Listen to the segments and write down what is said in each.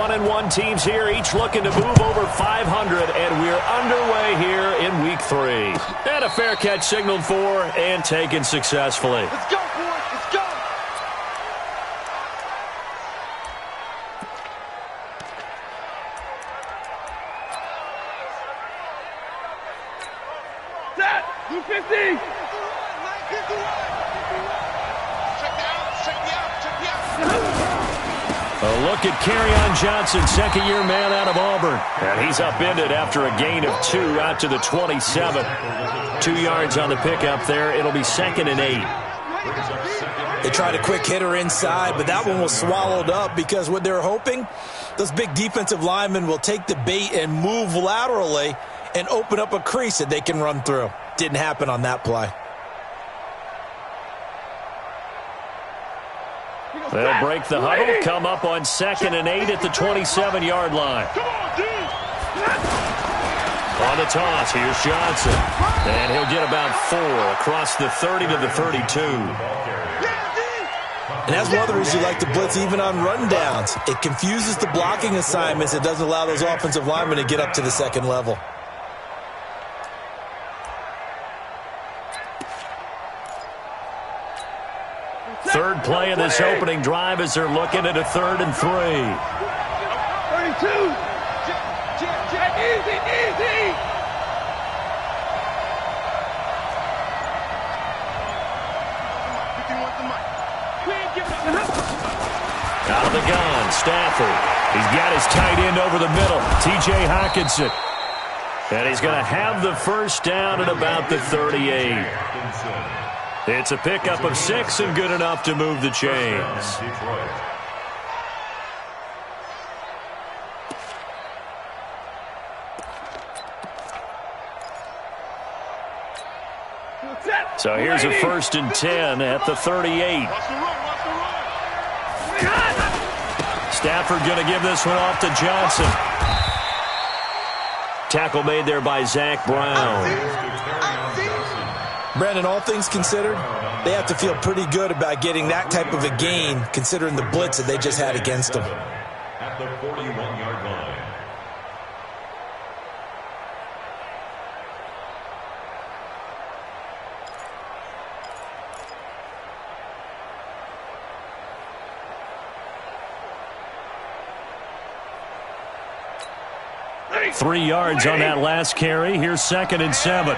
1-1 teams here, each looking to move over 500, and we're underway here in week 3. And a fair catch signaled for and taken successfully. Let's go, boys. Let's go. Set. 250. A look at Kerryon Johnson, second-year man out of Auburn. And he's upended after a gain of 2 out to the 27. 2 yards on the pickup there. It'll be 2nd and 8. They tried a quick hitter inside, but that one was swallowed up because what they're hoping, those big defensive linemen will take the bait and move laterally and open up a crease that they can run through. Didn't happen on that play. They'll break the huddle, come up on 2nd and 8 at the 27-yard line. On the toss, here's Johnson. And he'll get about 4 across the 30 to the 32. And that's one of the reasons you like to blitz even on rundowns. It confuses the blocking assignments. It doesn't allow those offensive linemen to get up to the second level. Third play of this opening drive as they're looking at a 3rd and 3. 32. Easy, easy. Out of the gun, Stafford. He's got his tight end over the middle, T.J. Hockenson. And he's going to have the first down at about the 38. It's a pickup of 6 and good enough to move the chains. So here's a 1st and 10 at the 38. Stafford going to give this one off to Johnson. Tackle made there by Zach Brown. Brandon, all things considered, they have to feel pretty good about getting that type of a gain considering the blitz that they just had against them. At the 41-yard line. Hey. 3 yards on that last carry. Here's 2nd and 7.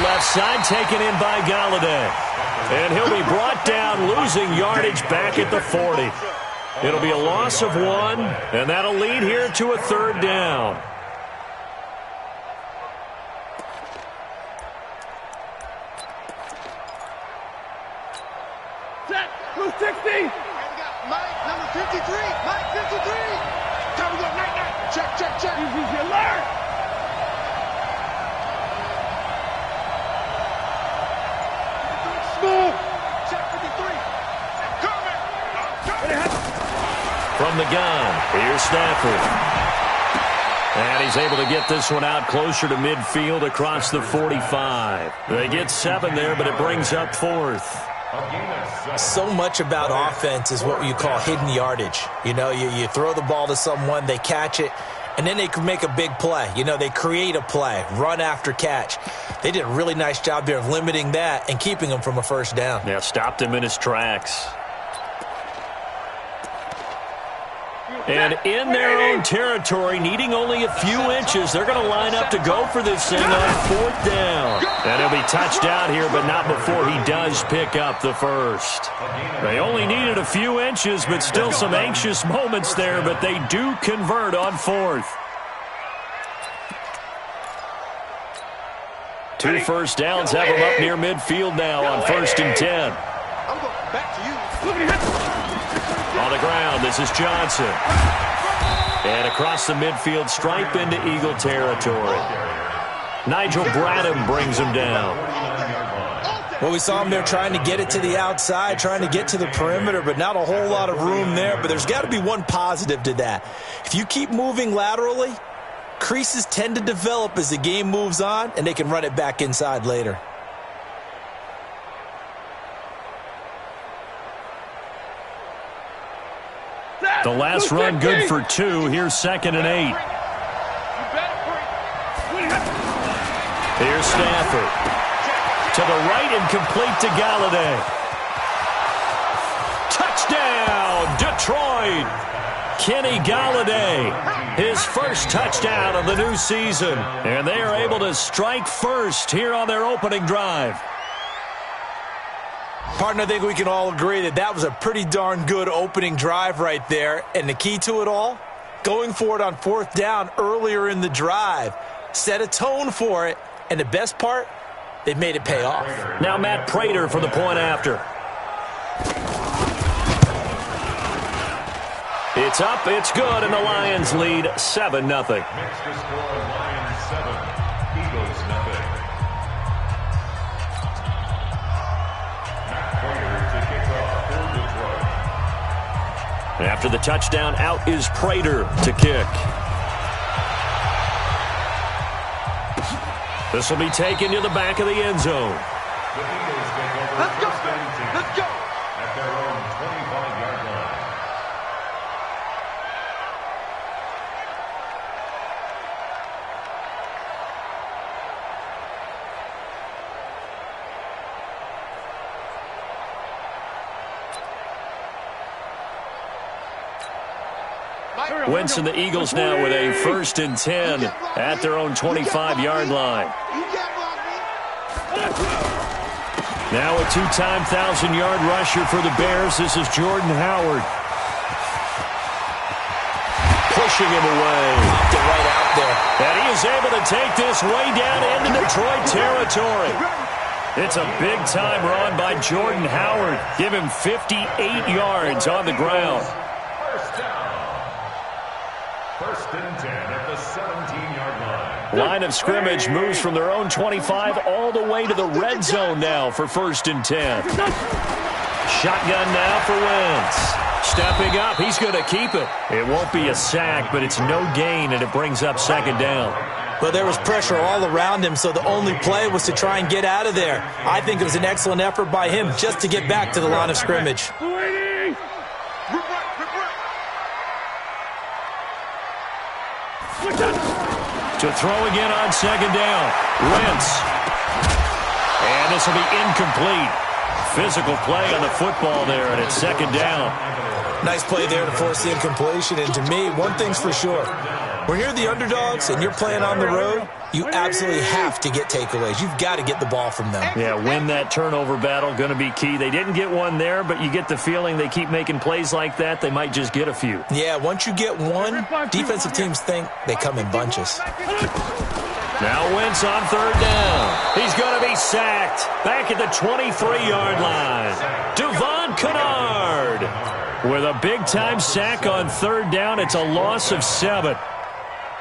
Left side taken in by Galladay. And he'll be brought down, losing yardage back at the 40. It'll be a loss of 1, and that'll lead here to a 3rd down. Set. 260. Mike, number 53. Mike, 53. Time to go. Night. Check. Easy, alert. From the gun, here's Stafford. And he's able to get this one out closer to midfield across the 45. They get 7 there, but it brings up 4th. So much about offense is what you call hidden yardage. You know, you throw the ball to someone, they catch it, and then they can make a big play. You know, they create a play, run after catch. They did a really nice job there of limiting that and keeping him from a first down. Yeah, stopped him in his tracks. And in their own territory, needing only a few inches, they're going to line up to go for this thing on 4th down. And he'll be touched out here, but not before he does pick up the first. They only needed a few inches, but still some anxious moments there, but they do convert on 4th. 2 first downs have them up near midfield now on 1st and 10. I'm going back to you. On the ground, this is Johnson. And across the midfield stripe into Eagle territory. Nigel Bradham brings him down. Well, we saw him there trying to get it to the outside, trying to get to the perimeter, but not a whole lot of room there. But there's got to be one positive to that. If you keep moving laterally, creases tend to develop as the game moves on, and they can run it back inside later. The last run good for 2. Here's 2nd and 8. Here's Stafford. To the right and complete to Galladay. Touchdown, Detroit. Kenny Galladay, his first touchdown of the new season. And they are able to strike first here on their opening drive. Partner, I think we can all agree that that was a pretty darn good opening drive right there. And the key to it all, going for it on 4th down earlier in the drive. Set a tone for it. And the best part, they've made it pay off. Now Matt Prater for the point after. It's up, it's good, and the Lions lead 7-0. Next to score, Lions 7, Eagles nothing. Matt Prater to kick off for Detroit. After the touchdown, out is Prater to kick. This will be taken to the back of the end zone. The Eagles take over Let's go. first and 10 Let's go. at their own 25-yard line. Wentz and the Eagles now with a 1st and 10 at their own 25-yard line. Now a 2-time 1,000-yard rusher for the Bears. This is Jordan Howard. Pushing him away. Popped it right out there. And he is able to take this way down into Detroit territory. It's a big-time run by Jordan Howard. Give him 58 yards on the ground. First down. 1st and 10 at the 17-yard line. Line of scrimmage moves from their own 25 all the way to the red zone now for 1st and 10. Shotgun now for Wentz. Stepping up, he's going to keep it. It won't be a sack, but it's no gain, and it brings up 2nd down. But there was pressure all around him, so the only play was to try and get out of there. I think it was an excellent effort by him just to get back to the line of scrimmage. To throw again on 2nd down. Wentz. And this will be incomplete. Physical play on the football there, and it's 2nd down. Nice play there to force the incompletion. And to me, one thing's for sure. When you're the underdogs and you're playing on the road, you absolutely have to get takeaways. You've got to get the ball from them. Yeah, win that turnover battle, going to be key. They didn't get one there, but you get the feeling they keep making plays like that, they might just get a few. Yeah, once you get one, defensive teams think they come in bunches. Now Wentz on 3rd down. He's going to be sacked. Back at the 23-yard line. Devon Kennard with a big-time sack on 3rd down. It's a loss of 7.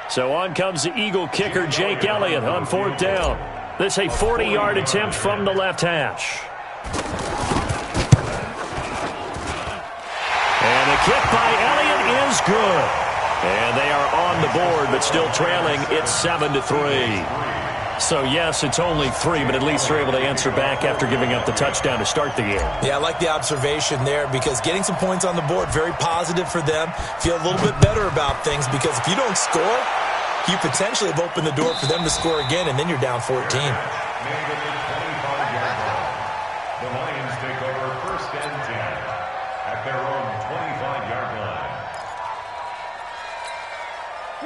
So on comes the Eagle kicker, Jake Elliott, on 4th down. This a 40-yard attempt from the left hash. And the kick by Elliott is good. And they are on the board, but still trailing. It's 7-3. So, yes, it's only 3, but at least they're able to answer back after giving up the touchdown to start the game. Yeah, I like the observation there because getting some points on the board, very positive for them. Feel a little bit better about things because if you don't score, you potentially have opened the door for them to score again, and then you're down 14. The Lions take over 1st and 10 at their own 25-yard line.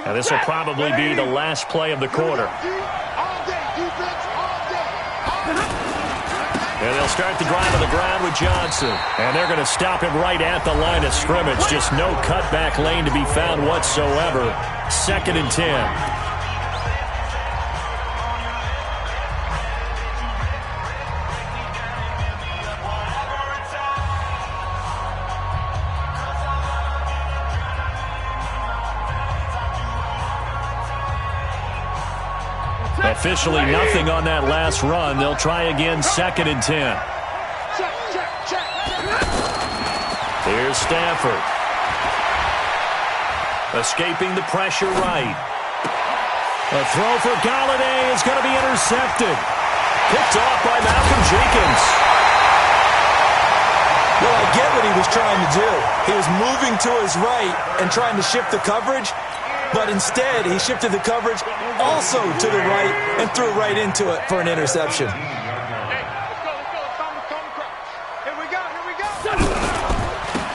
Now, this will probably be the last play of the quarter. And they'll start the drive on the ground with Johnson. And they're going to stop him right at the line of scrimmage. Just no cutback lane to be found whatsoever. 2nd and 10. Officially nothing on that last run. They'll try again, 2nd and 10. Here's Stafford. Escaping the pressure right. A throw for Galladay is going to be intercepted. Picked off by Malcolm Jenkins. Well, I get what he was trying to do. He was moving to his right and trying to shift the coverage, but instead he shifted the coverage also to the right and threw right into it for an interception.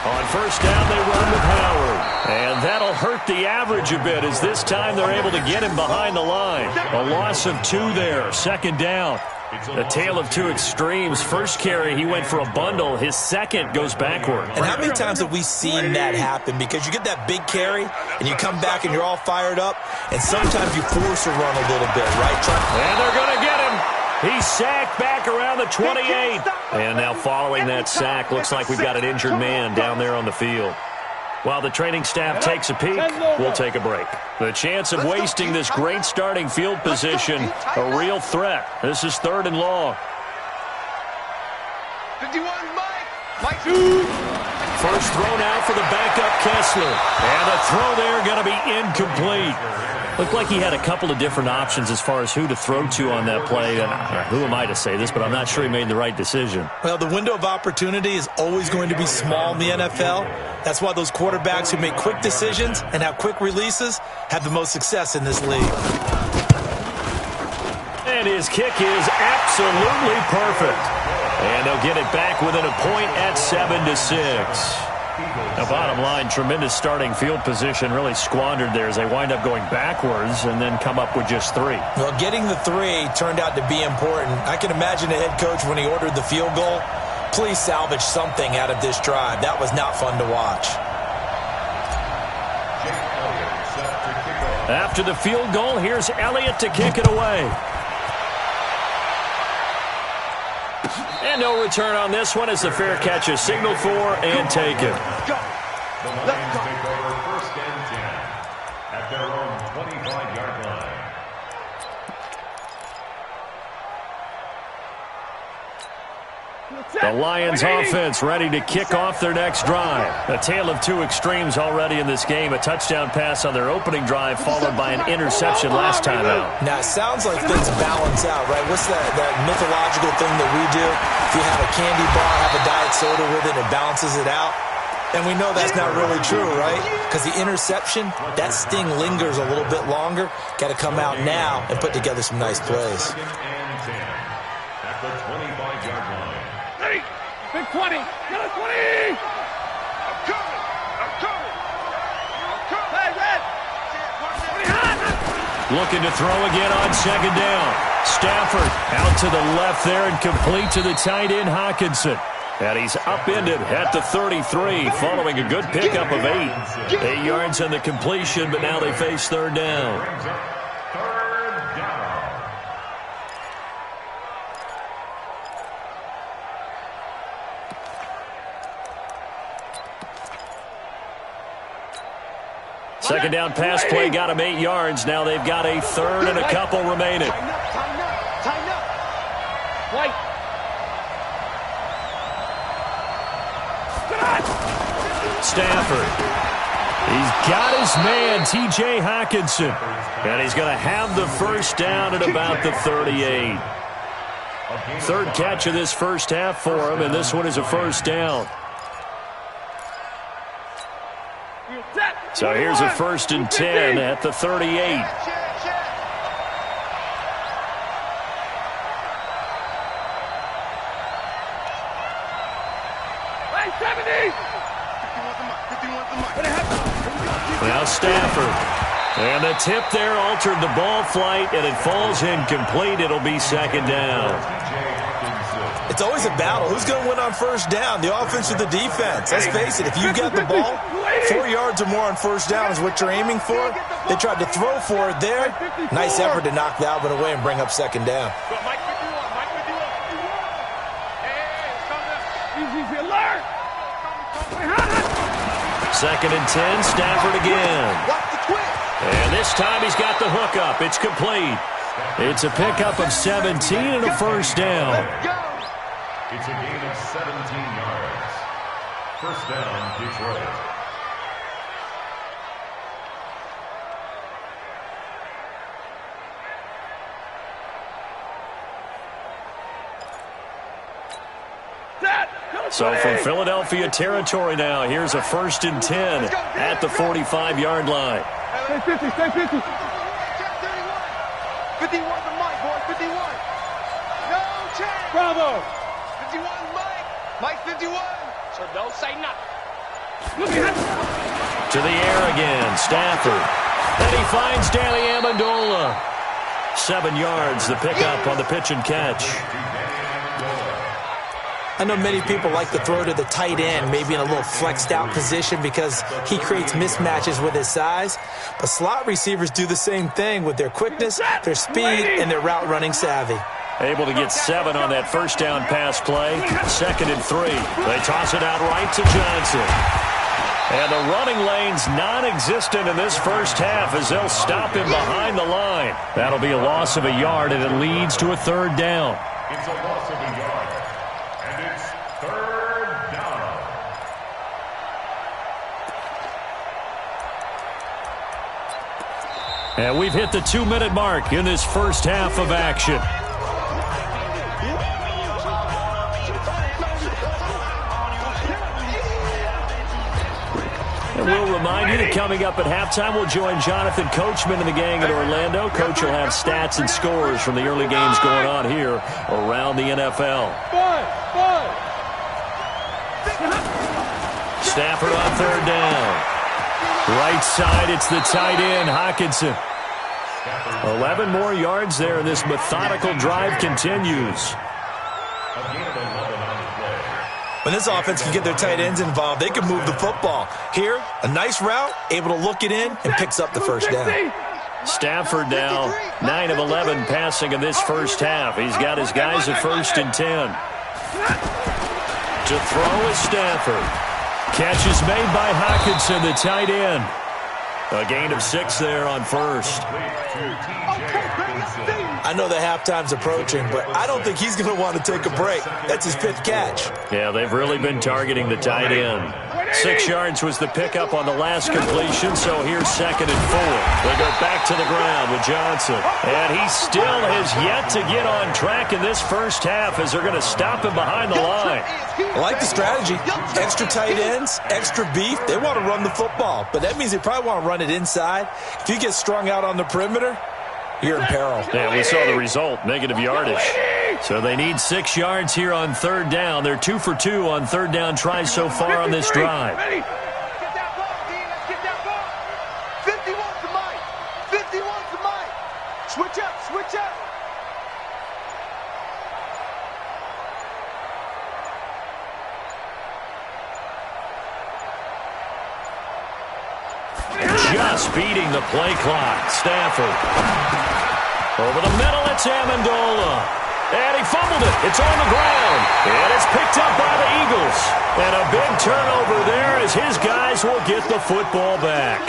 On first down, they run with Howard. And that'll hurt the average a bit as this time they're able to get him behind the line. A loss of 2 there, second down. A tale of two extremes. First carry, he went for a bundle. His second goes backward. And how many times have we seen that happen? Because you get that big carry, and you come back and you're all fired up, and sometimes you force a run a little bit, right? And they're going to get him. He's sacked back around the 28. And now following that sack, looks like we've got an injured man down there on the field. While the training staff takes a peek, we'll take a break. The chance of wasting this great starting field position, a real threat. This is 3rd and long. 51, Mike. First throw now for the backup Kessler. And the throw there going to be incomplete. Looked like he had a couple of different options as far as who to throw to on that play. And who am I to say this, but I'm not sure he made the right decision. Well, the window of opportunity is always going to be small in the NFL. That's why those quarterbacks who make quick decisions and have quick releases have the most success in this league. And his kick is absolutely perfect. And they'll get it back within a point at 7-6. Now, bottom line, tremendous starting field position, really squandered there as they wind up going backwards and then come up with just 3. Well, getting the 3 turned out to be important. I can imagine the head coach when he ordered the field goal. Please salvage something out of this drive. That was not fun to watch. After the field goal, here's Elliott to kick it away. And no return on this one as the fair catch is signaled for and taken. The Lions take over 1st and 10 at their own 25-yard line. The Lions offense ready to kick off their next drive. A tale of two extremes already in this game. A touchdown pass on their opening drive followed by an interception last time out. Now, it sounds like things balance out, right? What's that mythological thing that we do? If you have a candy bar, have a diet soda with it, it balances it out. And we know that's not really true, right? Because the interception, that sting lingers a little bit longer. Got to come out now and put together some nice plays. 2nd and 10 at the 25-yard line. Big 20. Get a 20. I'm coming. Hey, Red. Looking to throw again on 2nd down. Stafford out to the left there and complete to the tight end Hockenson. And he's upended at the 33 following a good pickup of 8. 8 yards on the completion, but now they face 3rd down. 3rd down. Second down pass play got him 8 yards. Now they've got a 3rd and a couple remaining. Tighten up. White. Stafford. He's got his man, T.J. Hockenson. And he's going to have the first down at about the 38. 3rd catch of this first half for him, and this one is a first down. So here's a 1st and 10 at the 38. Now Stafford. And the tip there altered the ball flight, and it falls incomplete. It'll be 2nd down. It's always a battle. Who's going to win on 1st down, the offense or the defense? Let's face it, if you've got the ball, 4 yards or more on 1st down is what you're aiming for. They tried to throw for it there. Nice effort to knock that one away and bring up 2nd down. Second and 10, Stafford again. And this time he's got the hook up. It's complete. It's a pickup of 17 and a first down. It's a gain of 17 yards. First down, Detroit. So from Philadelphia territory now, here's a 1st and 10 at the 45-yard line. Stay 50, stay 50. 51 to Mike, boy, 51. No chance. Bravo. 51, Mike. Mike, 51. So don't say nothing. Look at that. To the air again, Stafford. And he finds Danny Amendola. 7 yards, the pickup on the pitch and catch. I know many people like to throw to the tight end, maybe in a little flexed out position because he creates mismatches with his size. But slot receivers do the same thing with their quickness, their speed, and their route running savvy. Able to get 7 on that first down pass play. 2nd and 3. They toss it out right to Johnson. And the running lane's non-existent in this first half as they'll stop him behind the line. That'll be a loss of a yard, and it leads to a 3rd down. It's a loss of a yard. And it's 3rd down. And we've hit the 2-minute mark in this first half of action. And we'll remind you that coming up at halftime, we'll join Jonathan Coachman and the gang in Orlando. Coach will have stats and scores from the early games going on here around the NFL. Stafford on 3rd down. Right side, it's the tight end, Hockenson. 11 more yards there, and this methodical drive continues. When this offense can get their tight ends involved, they can move the football. Here, a nice route, able to look it in, and picks up the first down. Stafford now 9 of 11 passing in this first half. He's got his guys at 1st and 10. To throw is Stafford. Catch is made by Hockenson, the tight end. A gain of 6 there on 1st. I know the halftime's approaching, but I don't think he's going to want to take a break. That's his 5th catch. Yeah, they've really been targeting the tight end. 6 yards was the pickup on the last completion, so here's 2nd and 4. They go back to the ground with Johnson. And he still has yet to get on track in this first half as they're going to stop him behind the line. I like the strategy. Extra tight ends, extra beef. They want to run the football, but that means they probably want to run it inside. If you get strung out on the perimeter, you're in peril. Yeah, we saw the result, negative yardage. So they need 6 yards here on 3rd down. They're 2 for 2 on 3rd down tries so far on this drive. Get that ball, D. Let's get that ball. 51 to Mike. 51 to Mike. Switch up, switch up. Just beating the play clock. Stafford. Over the middle, it's Amendola. And he fumbled it. It's on the ground. And it's picked up by the Eagles. And a big turnover there as his guys will get the football back.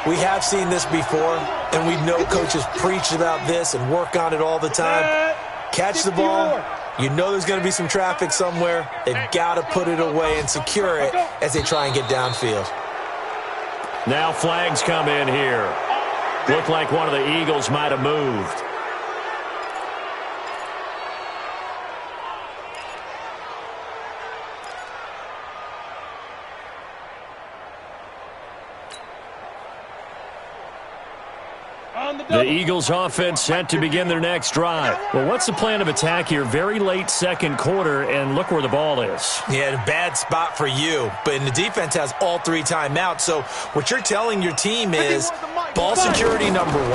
We have seen this before, and we know coaches preach about this and work on it all the time. Catch the ball. You know there's going to be some traffic somewhere. They've got to put it away and secure it as they try and get downfield. Now flags come in here. Looked like one of the Eagles might have moved. The Eagles offense set to begin their next drive. Well, what's the plan of attack here? Very late 2nd quarter, and look where the ball is. Yeah, a bad spot for you. But the defense has all 3 timeouts. So what you're telling your team is ball security number 1.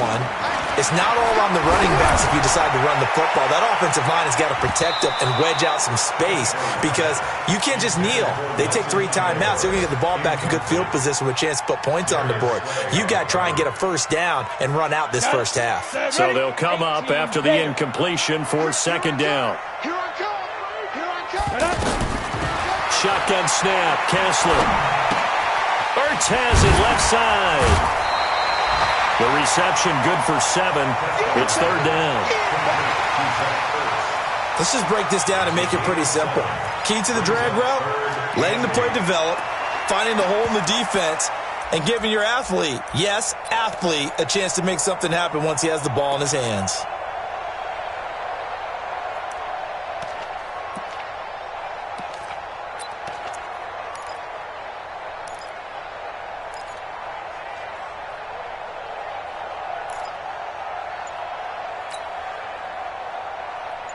It's not all on the running backs if you decide to run the football. That offensive line has got to protect them and wedge out some space because you can't just kneel. They take 3 timeouts. They're going to get the ball back in good field position with a chance to put points on the board. You got to try and get a first down and run out this first half. So they'll come up after the incompletion for 2nd down. Here I come. Here I come. Shotgun snap. Kessler. Ertz has it left side. The reception good for 7. It's 3rd down. Let's just break this down and make it pretty simple. Key to the drag route, letting the play develop, finding the hole in the defense, and giving your athlete, yes, athlete, a chance to make something happen once he has the ball in his hands.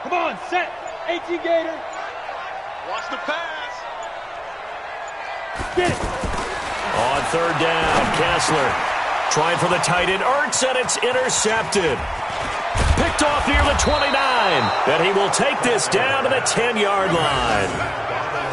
Come on, set. 18 Gator. Watch the pass. Get it. On third down, Kessler trying for the tight end. Ertz, and it's intercepted. Picked off near the 29. And he will take this down to the 10-yard line.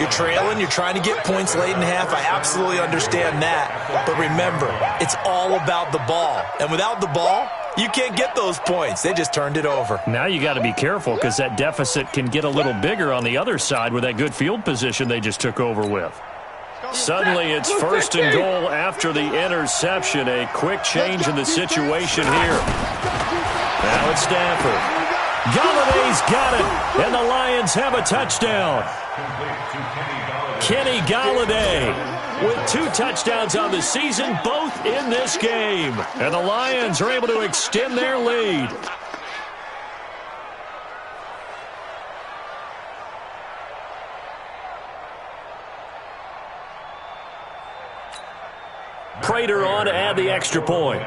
You're trailing. You're trying to get points late in half. I absolutely understand that. But remember, it's all about the ball. And without the ball, you can't get those points. They just turned it over. Now you got to be careful because that deficit can get a little bigger on the other side with that good field position they just took over with. Suddenly it's first and goal after the interception. A quick change in the situation here. Now it's Stafford. Galladay's got it, and the Lions have a touchdown. Kenny Galladay with 2 touchdowns on the season, both in this game. And the Lions are able to extend their lead. Prater on to add the extra point.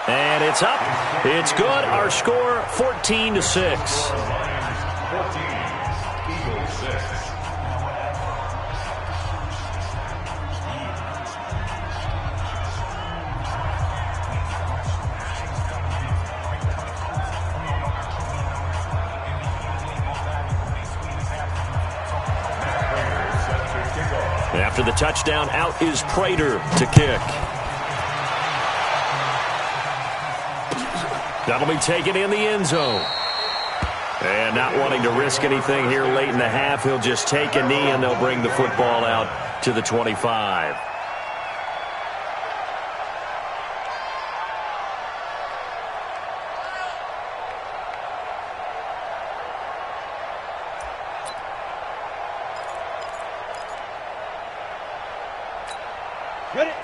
And it's up. It's good. Our score, 14-6. Eagles 6. After the touchdown, out is Prater to kick. That'll be taken in the end zone. And not wanting to risk anything here late in the half, he'll just take a knee and they'll bring the football out to the 25.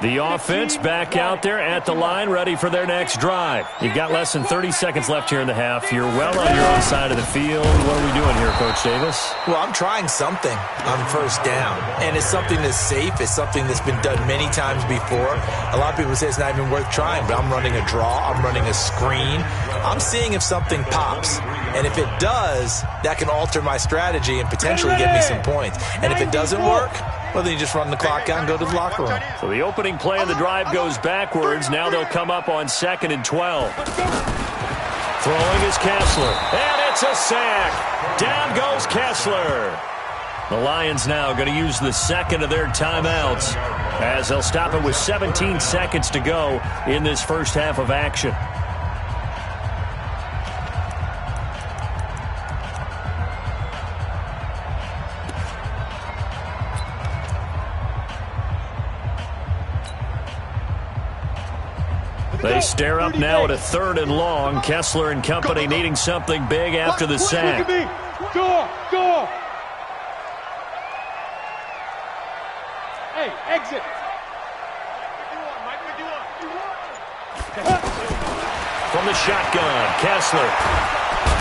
The offense back out there at the line, ready for their next drive. You've got less than 30 seconds left here in the half. You're well on your own side of the field. What are we doing here, Coach Davis? Well, I'm trying something on first down, and it's something that's safe. It's something that's been done many times before. A lot of people say it's not even worth trying, but I'm running a draw. I'm running a screen. I'm seeing if something pops. And if it does, that can alter my strategy and potentially get me some points. And if it doesn't work, well, then you just run the clock out and go to the locker room. So the opening play of the drive goes backwards. Now they'll come up on 2nd and 12. Throwing is Kessler. And it's a sack. Down goes Kessler. The Lions now going to use the second of their timeouts as they'll stop it with 17 seconds to go in this first half of action. They stare up now at a 3rd and long. Kessler and company needing something big after the sack. Go! Hey, exit. From the shotgun, Kessler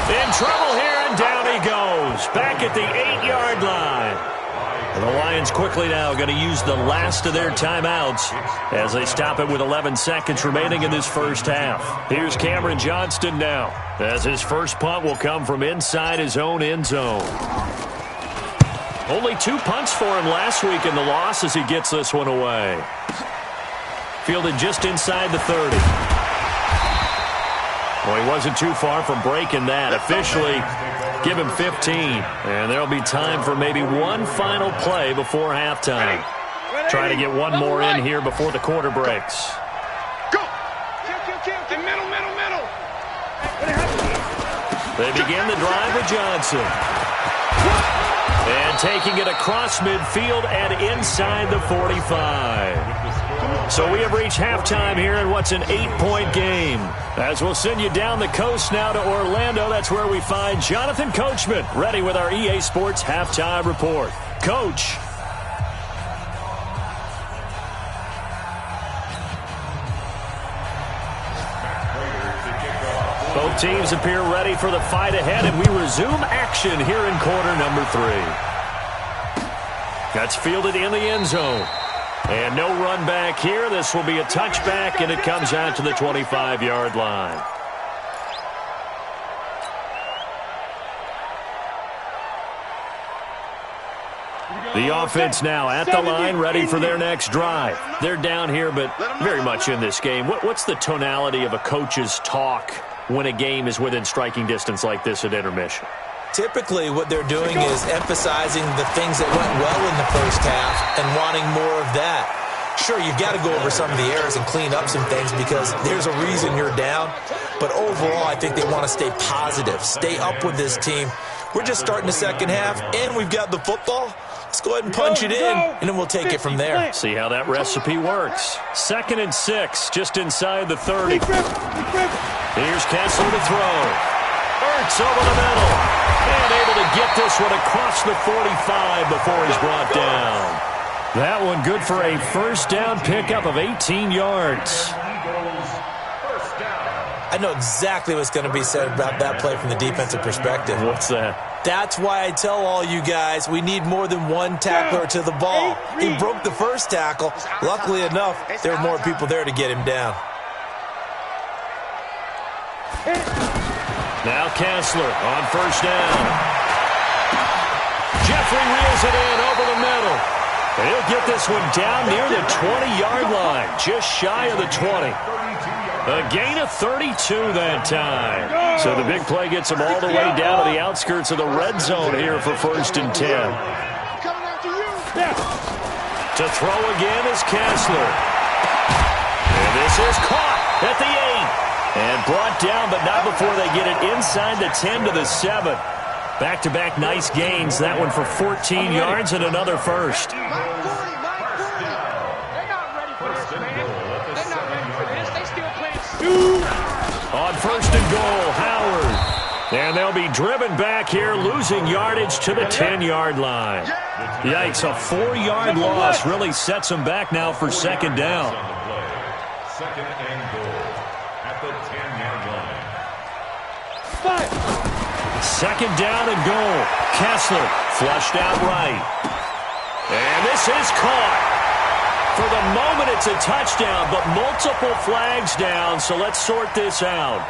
in trouble here, and down he goes. Back at the 8-yard line. And the Lions quickly now going to use the last of their timeouts as they stop it with 11 seconds remaining in this first half. Here's Cameron Johnston now as his first punt will come from inside his own end zone. Only 2 punts for him last week in the loss as he gets this one away. Fielded just inside the 30. Well, he wasn't too far from breaking that. Officially, give him 15. And there'll be time for maybe one final play before halftime. Try to get one more in here before the quarter breaks. Go! Middle. They begin the drive with Johnson. And taking it across midfield and inside the 45. So we have reached halftime here in what's an 8-point game. As we'll send you down the coast now to Orlando, that's where we find Jonathan Coachman, ready with our EA Sports Halftime Report. Coach. Both teams appear ready for the fight ahead, and we resume action here in quarter number 3. That's fielded in the end zone. And no run back here. This will be a touchback, and it comes out to the 25-yard line. The offense now at the line, ready for their next drive. They're down here, but very much in this game. What's the tonality of a coach's talk when a game is within striking distance like this at intermission? Typically, what they're doing is emphasizing the things that went well in the first half and wanting more of that. Sure, you've got to go over some of the errors and clean up some things because there's a reason you're down. But overall, I think they want to stay positive, stay up with this team. We're just starting the second half, and we've got the football. Let's go ahead and punch it in, and then we'll take it from there. See how that recipe works. 2nd and 6, just inside the 30. Here's Kessler to throw. Ertz over the middle. And able to get this one across the 45 before he's brought down. That one good for a first down pickup of 18 yards. I know exactly what's going to be said about that play from the defensive perspective. What's that? That's why I tell all you guys we need more than one tackler to the ball. He broke the first tackle. Luckily enough, there were more people there to get him down. Now Kessler on first down. Jeffrey reels it in over the middle. And he'll get this one down near the 20-yard line, just shy of the 20. A gain of 32 that time. So the big play gets him all the way down to the outskirts of the red zone here for 1st and 10. To throw again is Kessler. And this is caught at the 8. And brought down, but not before they get it inside the 10 to the 7. Back-to-back nice gains. That one for 14 yards and another first. On 1st and goal, Howard. And they'll be driven back here, losing yardage to the 10-yard line. Yikes, a 4-yard loss really sets them back now for 2nd down. 2nd and goal at the 10-yard line. 2nd down and goal. Kessler flushed out right. And this is caught. For the moment, it's a touchdown, but multiple flags down, so let's sort this out.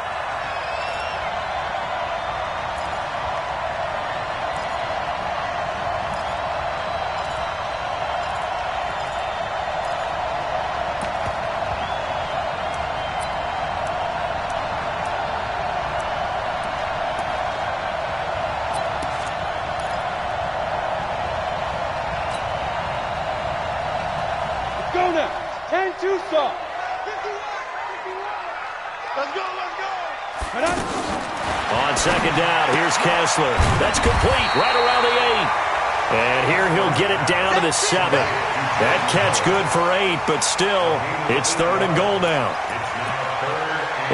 Go now. 10-2 stop. 51. Let's go. On 2nd down, here's Kessler. That's complete right around the 8. And here he'll get it down to the 7. That catch good for 8, but still, it's 3rd and goal now.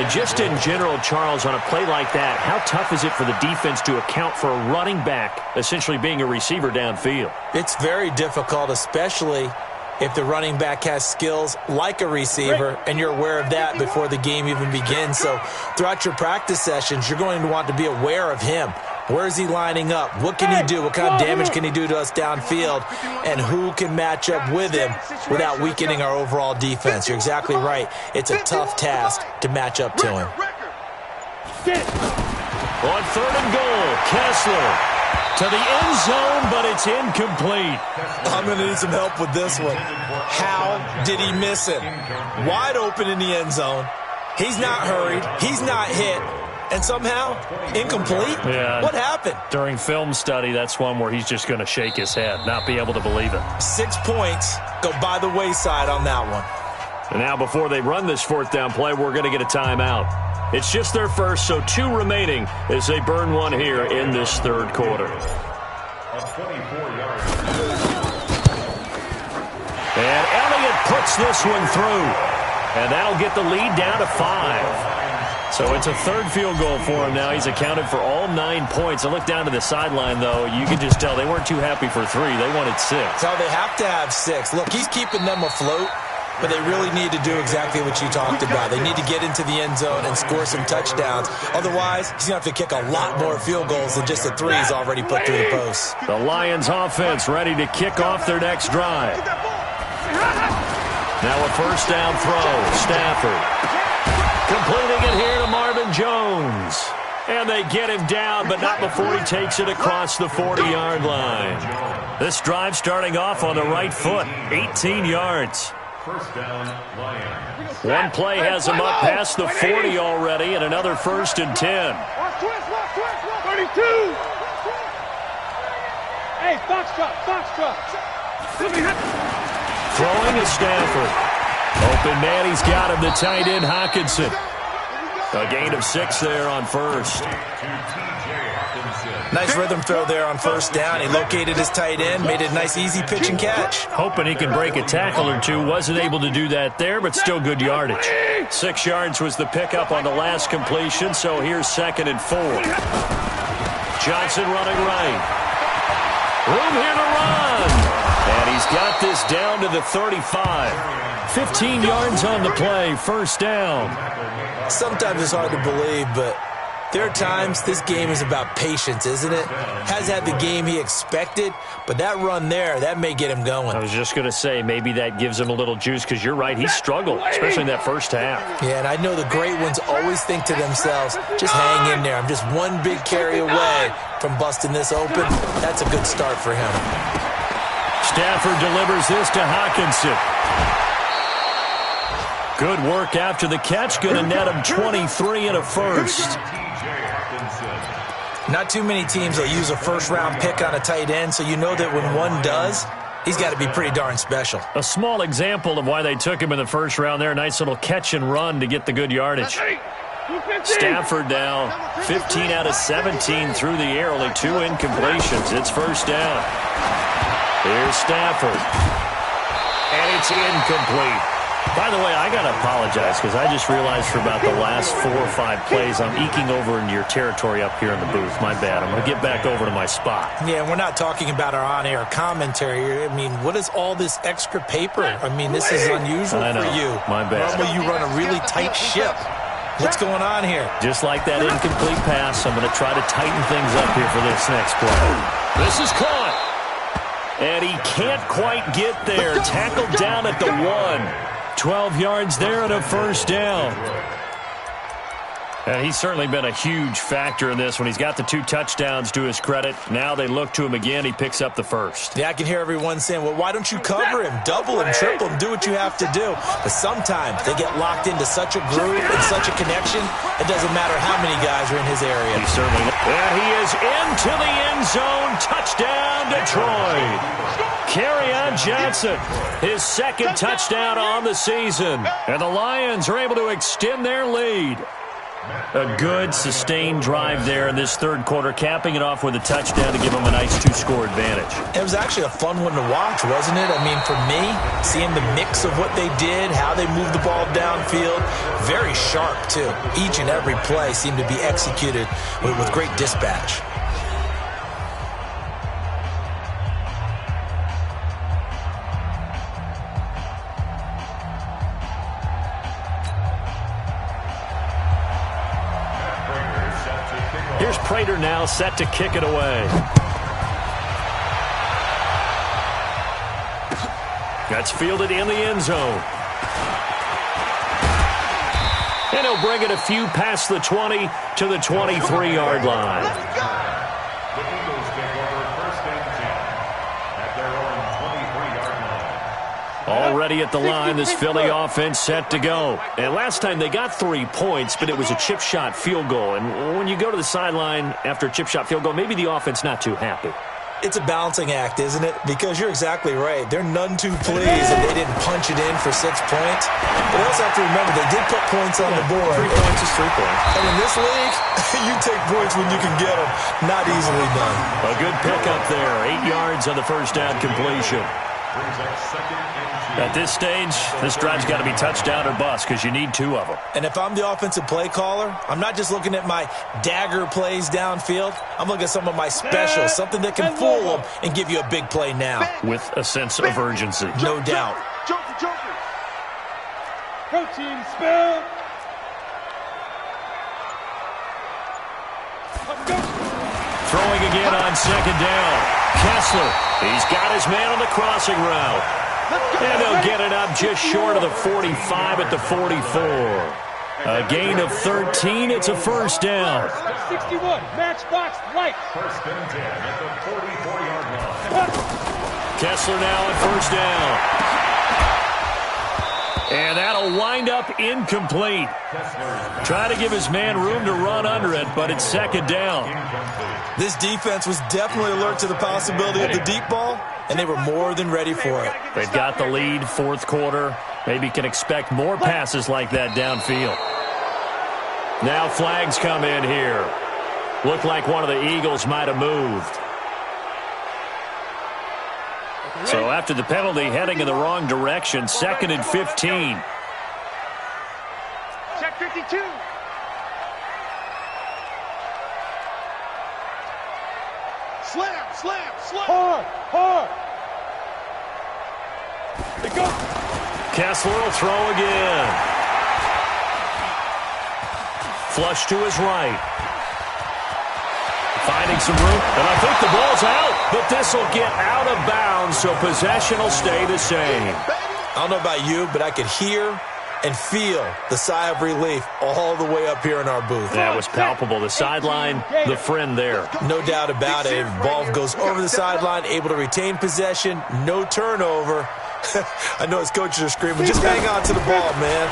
And just in general, Charles, on a play like that, how tough is it for the defense to account for a running back essentially being a receiver downfield? It's very difficult, especially if the running back has skills like a receiver, and you're aware of that before the game even begins. So throughout your practice sessions, you're going to want to be aware of him. Where is he lining up? What can he do? What kind of damage can he do to us downfield? And who can match up with him without weakening our overall defense? You're exactly right. It's a tough task to match up to him. On 3rd and goal, Kessler to the end zone, but it's incomplete. I'm going to need some help with this one. How did he miss it? Wide open in the end zone. He's not hurried. He's not hit. And somehow, incomplete? Yeah. What happened? During film study, that's one where he's just going to shake his head, not be able to believe it. 6 points go by the wayside on that one. And now before they run this 4th down play, we're going to get a timeout. It's just their first, so 2 remaining as they burn one here in this 3rd quarter. A 24-yard. And Elliott puts this one through. And that'll get the lead down to 5. So it's a 3rd field goal for him now. He's accounted for all 9 points. I look down to the sideline, though. You can just tell they weren't too happy for 3. They wanted 6. So they have to have 6. Look, he's keeping them afloat. But they really need to do exactly what you talked about. They need to get into the end zone and score some touchdowns. Otherwise, he's going to have to kick a lot more field goals than just the 3 he's already put through the post. The Lions offense ready to kick off their next drive. Now a first down throw. Stafford completing it here to Marvin Jones. And they get him down, but not before he takes it across the 40-yard line. This drive starting off on the right foot, 18 yards. First down, Lions. One play has him up past the 40 already, and another 1st and 10. 32. Hey, foxtrot. Throwing is Stafford. Open man, he's got him, the tight end Hockenson. A gain of 6 there on first. Nice rhythm throw there on first down. He located his tight end, made it a nice, easy pitch and catch. Hoping he could break a tackle or two. Wasn't able to do that there, but still good yardage. 6 yards was the pickup on the last completion, so here's 2nd and 4. Johnson running right. Room here to run. And he's got this down to the 35. 15 yards on the play, first down. Sometimes it's hard to believe, but there are times this game is about patience, isn't it? Has had the game he expected, but that run there, that may get him going. I was just going to say, maybe that gives him a little juice, because you're right, he struggled, especially in that first half. Yeah, and I know the great ones always think to themselves, just hang in there. I'm just one big carry away from busting this open. That's a good start for him. Stafford delivers this to Hockenson. Good work after the catch. Going to net him 23 and a first. Not too many teams will use a first-round pick on a tight end, so you know that when one does, he's got to be pretty darn special. A small example of why they took him in the first round there. Nice little catch and run to get the good yardage. Stafford now 15 out of 17 through the air. Only 2 incompletions. It's first down. Here's Stafford. And it's incomplete. By the way, I got to apologize because I just realized for about the last 4 or 5 plays I'm eking over into your territory up here in the booth. My bad. I'm going to get back over to my spot. Yeah, we're not talking about our on-air commentary. I mean, what is all this extra paper? I mean, this is unusual for you. My bad. Normally you run a really tight ship. What's going on here? Just like that incomplete pass, I'm going to try to tighten things up here for this next play. This is caught. And he can't quite get there. Tackled down at the 1. 12 yards there and a first down. And he's certainly been a huge factor in this when he's got the 2 touchdowns to his credit. Now they look to him again. He picks up the first. Yeah, I can hear everyone saying, well, why don't you cover him, double him, triple him, do what you have to do. But sometimes they get locked into such a groove and such a connection, it doesn't matter how many guys are in his area. He certainly. And he is into the end zone. Touchdown, Detroit. Kerryon Johnson, his 2nd touchdown on the season. And the Lions are able to extend their lead. A good, sustained drive there in this 3rd quarter, capping it off with a touchdown to give them a nice 2-score advantage. It was actually a fun one to watch, wasn't it? I mean, for me, seeing the mix of what they did, how they moved the ball downfield, very sharp, too. Each and every play seemed to be executed with great dispatch. Here's Prater now set to kick it away. That's fielded in the end zone. And he'll bring it a few past the 20 to the 23-yard line. The Eagles take over first and 10 at their own 23-yard line. Already at the line, this Philly offense set to go. And last time they got 3 points, but it was a chip shot field goal. And when you go to the sideline after a chip shot field goal, maybe the offense not too happy. It's a balancing act, isn't it? Because you're exactly right. They're none too pleased that they didn't punch it in for 6 points. But you also have to remember, they did put points on the board. 3 points is 3 points. And in this league, you take points when you can get them. Not easily done. A good pickup there. 8 yards on the first down completion. Brings up 2nd and 2. At this stage, this drive's got to be touchdown or bust because you need 2 of them. And if I'm the offensive play caller, I'm not just looking at my dagger plays downfield. I'm looking at some of my specials, something that can fool them and give you a big play now. With a sense of urgency. No doubt. Joker. Protein spill. Throwing again on 2nd down. Kessler, he's got his man on the crossing route. And they'll get it up just short of the 45 at the 44. A gain of 13. It's a first down. 61, matchbox light. First and 10 at the 44-yard line. Kessler now at first down. And that'll wind up incomplete. Try to give his man room to run under it, but it's second down. This defense was definitely alert to the possibility of the deep ball, and they were more than ready for it. They've got the lead, fourth quarter. Maybe can expect more passes like that downfield. Now flags come in here. Looked like one of the Eagles might have moved. So after the penalty, heading in the wrong direction, second and 15. Check 52. Slam, slam, slam. Hard, hard. They go. Kessler will throw again. Flush to his right. Finding some room, and I think the ball's out, but this will get out of bounds, so possession will stay the same. I don't know about you, but I could hear and feel the sigh of relief all the way up here in our booth. That was palpable. The sideline, the friend there. No doubt about it. Ball goes over the sideline, able to retain possession, no turnover. I know his coaches are screaming, just hang on to the ball, man.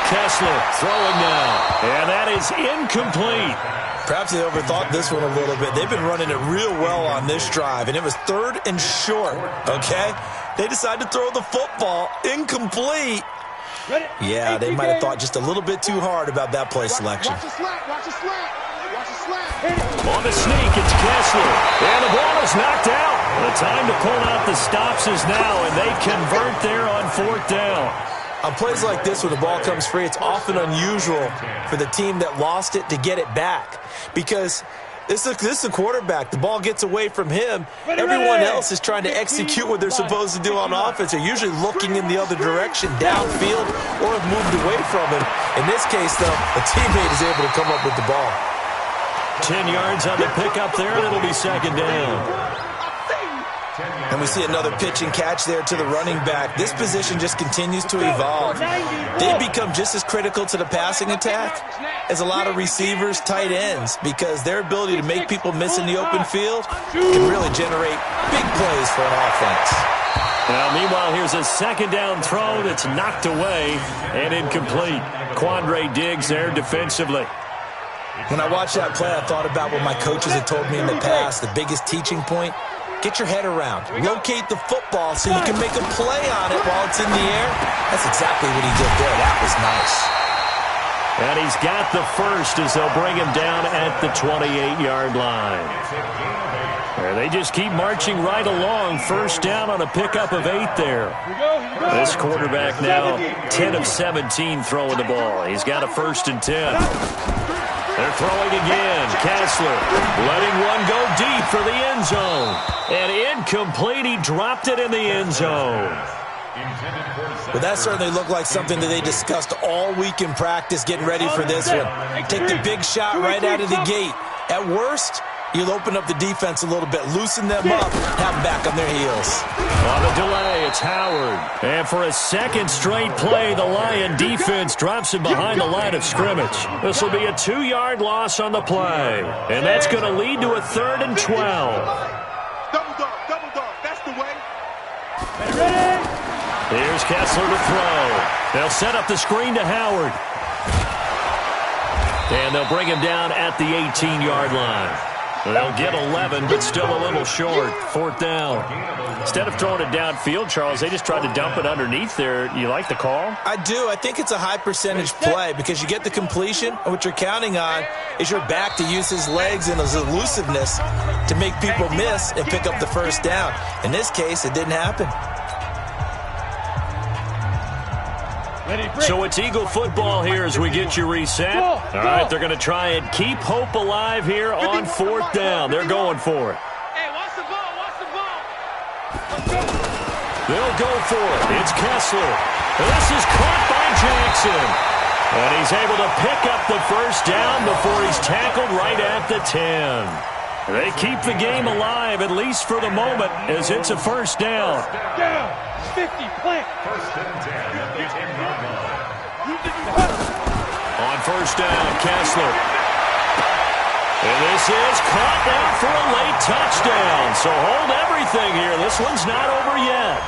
Kessler throwing now, and that is incomplete. Perhaps they overthought this one a little bit. They've been running it real well on this drive, and it was third and short, okay? They decided to throw the football incomplete. Yeah, they might have thought just a little bit too hard about that play selection. Watch the slap, watch the slap, watch the slap. On the sneak, it's Kessler, and the ball is knocked out. The time to pull out the stops is now, and they convert there on fourth down. On plays like this, when the ball comes free, it's often unusual for the team that lost it to get it back. Because this is a quarterback. The ball gets away from him. Everyone else is trying to execute what they're supposed to do on offense. They're usually looking in the other direction, downfield, or have moved away from him. In this case, though, a teammate is able to come up with the ball. 10 yards on the pickup there, and it'll be second down. And we see another pitch and catch there to the running back. This position just continues to evolve. They become just as critical to the passing attack as a lot of receivers, tight ends, because their ability to make people miss in the open field can really generate big plays for an offense. Now, meanwhile, here's a second down throw that's knocked away and incomplete. Quandre Diggs there defensively. When I watched that play, I thought about what my coaches had told me in the past. The biggest teaching point: get your head around. Locate the football so you can make a play on it while it's in the air. That's exactly what he did there. That was nice. And he's got the first as they'll bring him down at the 28-yard line. There, they just keep marching right along. First down on a pickup of 8 there. This quarterback now 10 of 17 throwing the ball. He's got a first and 10. They're throwing again. Kessler letting one go deep for the end zone. And incomplete. He dropped it in the end zone. Well, that certainly looked like something that they discussed all week in practice, getting ready for this one. Take the big shot right out of the gate. At worst, you'll open up the defense a little bit, loosen them up, have them back on their heels. On the delay, it's Howard. And for a second straight play, the Lion defense drops him behind the line of scrimmage. This will be a 2-yard loss on the play. And that's going to lead to a 3rd and 12. Double dog, that's the way. Ready? Here's Kessler to throw. They'll set up the screen to Howard. And they'll bring him down at the 18-yard line. They'll get 11, but still a little short. 4th down. Instead of throwing it downfield, Charles, they just tried to dump it underneath there. You like the call? I do. I think it's a high-percentage play because you get the completion, and what you're counting on is your back to use his legs and his elusiveness to make people miss and pick up the first down. In this case, it didn't happen. So it's Eagle football here as we get you reset. All right, they're going to try and keep hope alive here on 4th down. They're going for it. Hey, watch the ball, watch the ball. They'll go for it. It's Kessler. This is caught by Jackson. And he's able to pick up the first down before he's tackled right at the 10. They keep the game alive, at least for the moment, as it's a first down. Down. 50, plant. First and 10 at the 10-yard line. On first down, Kessler. And this is caught down for a late touchdown. So hold everything here. This one's not over yet.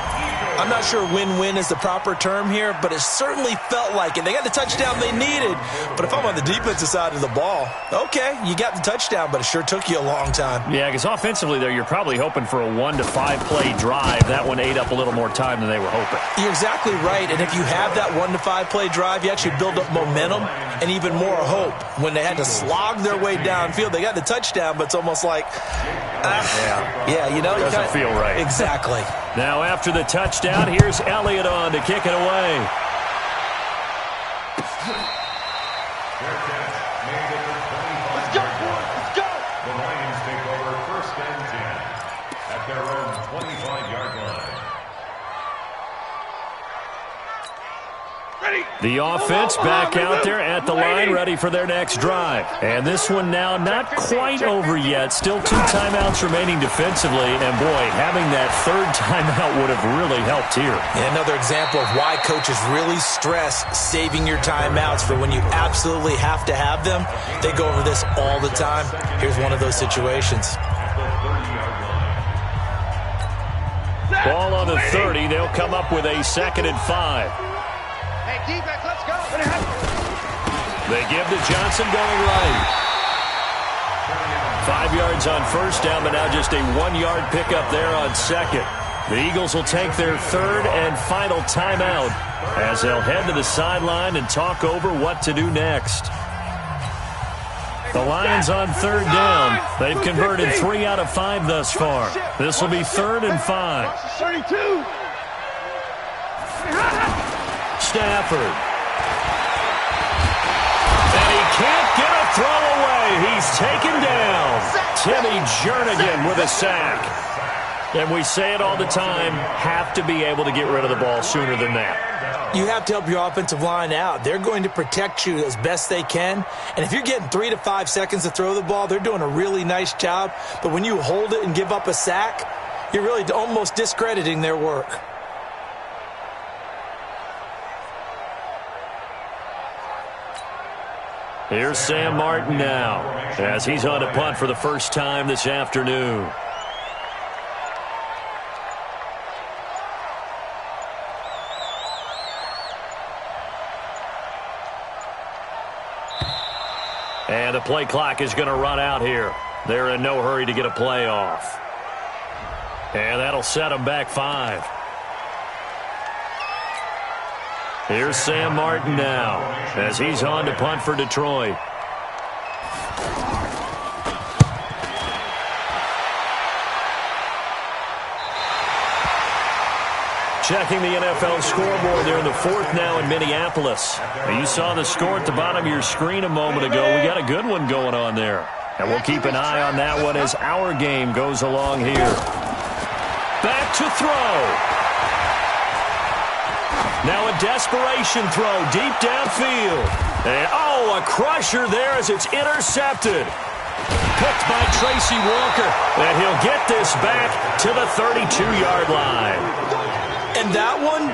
I'm not sure win-win is the proper term here, but it certainly felt like it. They got the touchdown they needed. But if I'm on the defensive side of the ball, okay, you got the touchdown, but it sure took you a long time. Yeah, because offensively there, you're probably hoping for a 1 to 5 play drive. That one ate up a little more time than they were hoping. You're exactly right. And if you have that 1 to 5 play drive, you actually build up momentum and even more hope. When they had to slog their way downfield, they got the touchdown, but it's almost like, Doesn't feel right. Exactly. Now after the touchdown, here's Elliott on to kick it away. Let's go, boys. Let's go. The Lions take over first and 10 at their own 25-yard line. Ready. The offense back out there at the line, ready for their next drive. And this one now not quite over yet. Still 2 timeouts remaining defensively. And, boy, having that third timeout would have really helped here. And another example of why coaches really stress saving your timeouts for when you absolutely have to have them. They go over this all the time. Here's one of those situations. Ball on the 30. They'll come up with a 2nd and 5. Hey, defense, let's go. They give to Johnson going right. 5 yards on first down, but now just a 1-yard pickup there on second. The Eagles will take their 3rd and final timeout as they'll head to the sideline and talk over what to do next. The Lions on 3rd down. They've converted 3 out of 5 thus far. This will be 3rd and 5. 32. Stafford. And he can't get a throw away. He's taken down. Timmy Jernigan with a sack. And we say it all the time, have to be able to get rid of the ball sooner than that. You have to help your offensive line out. They're going to protect you as best they can. And if you're getting 3 to 5 seconds to throw the ball, they're doing a really nice job. But when you hold it and give up a sack, you're really almost discrediting their work. Here's Sam Martin now as he's on a punt for the first time this afternoon. And the play clock is going to run out here. They're in no hurry to get a play off. And that'll set them back 5. Here's Sam Martin now as he's on to punt for Detroit. Checking the NFL scoreboard there in the 4th now in Minneapolis. You saw the score at the bottom of your screen a moment ago. We got a good one going on there. And we'll keep an eye on that one as our game goes along here. Back to throw. Now a desperation throw deep downfield. And, a crusher there as it's intercepted. Picked by Tracy Walker. And he'll get this back to the 32-yard line. And that one,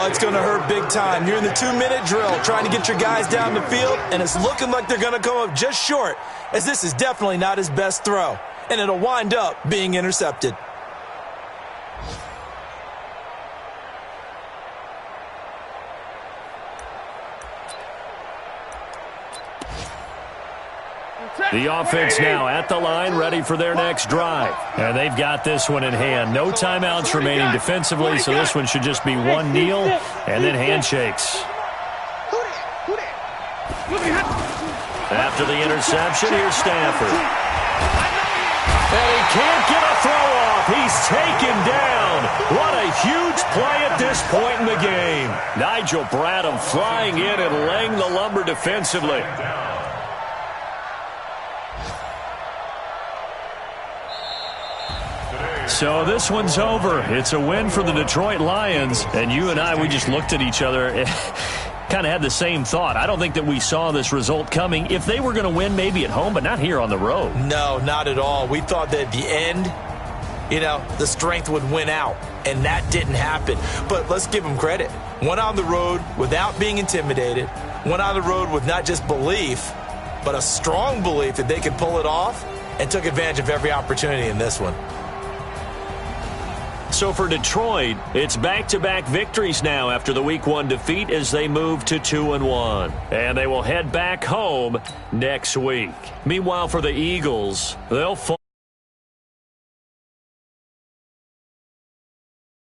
it's going to hurt big time. You're in the 2-minute drill trying to get your guys down the field, and it's looking like they're going to come up just short, as this is definitely not his best throw. And it'll wind up being intercepted. The offense now at the line, ready for their next drive. And they've got this one in hand. No timeouts remaining defensively, so this one should just be one kneel and then handshakes. After the interception, here's Stafford. And he can't get a throw off. He's taken down. What a huge play at this point in the game. Nigel Bradham flying in and laying the lumber defensively. So this one's over. It's a win for the Detroit Lions. And you and I, we just looked at each other. kind of had the same thought. I don't think that we saw this result coming. If they were going to win, maybe at home, but not here on the road. No, not at all. We thought that at the end, the strength would win out, and that didn't happen. But let's give them credit. Went on the road without being intimidated. Went on the road with not just belief, but a strong belief that they could pull it off, and took advantage of every opportunity in this one. So for Detroit, it's back-to-back victories now after the Week 1 defeat as they move to 2-1. And they will head back home next week. Meanwhile, for the Eagles, they'll fall.